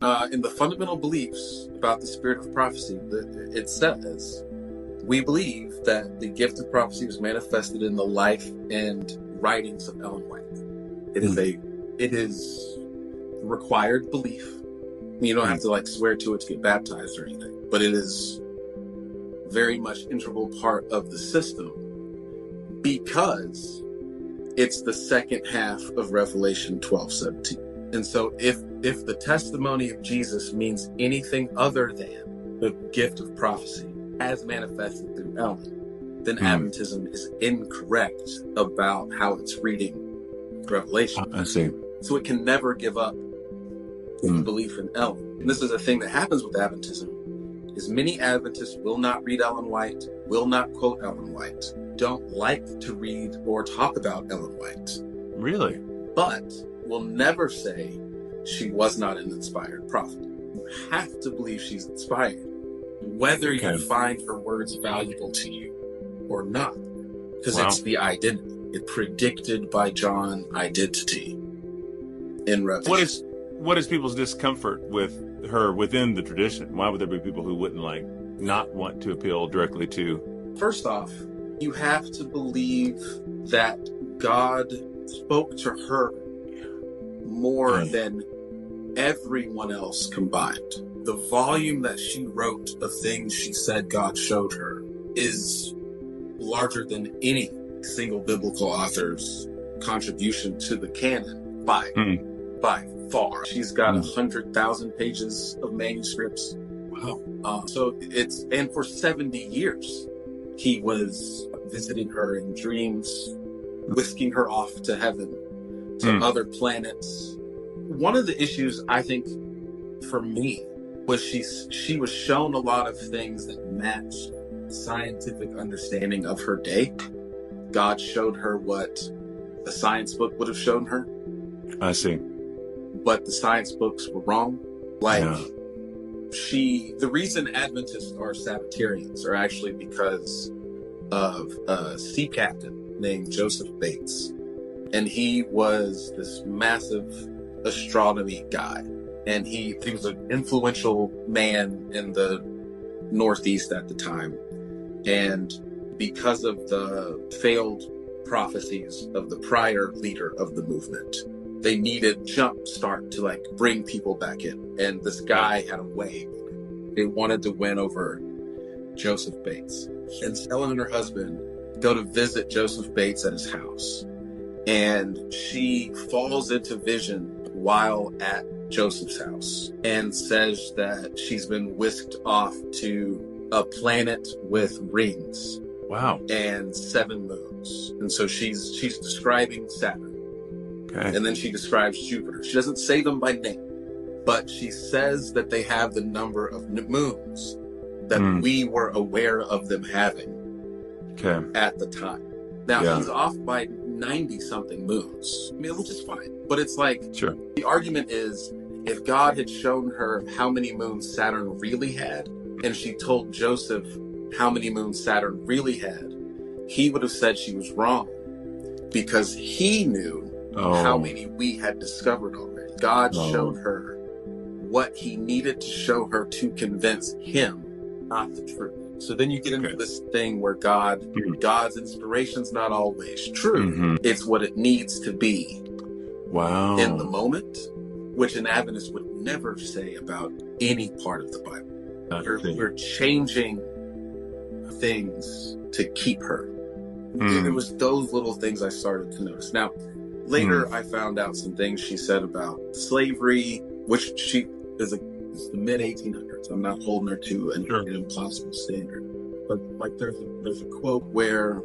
In the fundamental beliefs about the spirit of prophecy, it says, we believe that the gift of prophecy was manifested in the life and writings of Ellen White. It is required belief. You don't have to swear to it to get baptized or anything, but it is very much integral part of the system because it's the second half of Revelation 12:17. And so if the testimony of Jesus means anything other than the gift of prophecy as manifested through Ellen, then Adventism is incorrect about how it's reading Revelation. I see. So it can never give up belief in Ellen. And this is a thing that happens with Adventism, is many Adventists will not read Ellen White, will not quote Ellen White, don't like to read or talk about Ellen White. Really? But will never say she was not an inspired prophet. You have to believe she's inspired, whether you find her words valuable to you or not, because it's the identity. It predicted by John identity in Revelation. What is people's discomfort with her within the tradition? Why would there be people who wouldn't not want to appeal directly to? First off, you have to believe that God spoke to her more than everyone else combined. The volume that she wrote of things she said God showed her is larger than any single biblical author's contribution to the canon by far. She's got 100,000 pages of manuscripts. Wow. And for 70 years, he was visiting her in dreams, whisking her off to heaven, to other planets. One of the issues, I think, for me, was she was shown a lot of things that matched scientific understanding of her day. God showed her what a science book would have shown her. I see. But the science books were wrong. The reason Adventists are Sabbatarians are actually because of a sea captain named Joseph Bates. And he was this massive astronomy guy. And he was an influential man in the Northeast at the time. And because of the failed prophecies of the prior leader of the movement, they needed jump start to bring people back in. And this guy had a way. They wanted to win over Joseph Bates. And Ellen and her husband go to visit Joseph Bates at his house. And she falls into vision while at Joseph's house and says that she's been whisked off to a planet with rings. Wow. And 7 moons. And so she's describing Saturn. Okay. And then she describes Jupiter. She doesn't say them by name, but she says that they have the number of moons that we were aware of them having at the time. Now, she's off by 90-something moons. I mean, which is fine. But it's the argument is, if God had shown her how many moons Saturn really had, and she told Joseph how many moons Saturn really had, he would have said she was wrong, because he knew how many we had discovered already. God showed her what he needed to show her to convince him, not the truth. So then you get into this thing where God's inspiration's not always true. It's what it needs to be in the moment, which an Adventist would never say about any part of the Bible. We're changing things to keep her. It was those little things I started to notice. Now, later I found out some things she said about slavery, which she is the mid-1800s. I'm not holding her to an impossible standard. But there's a quote where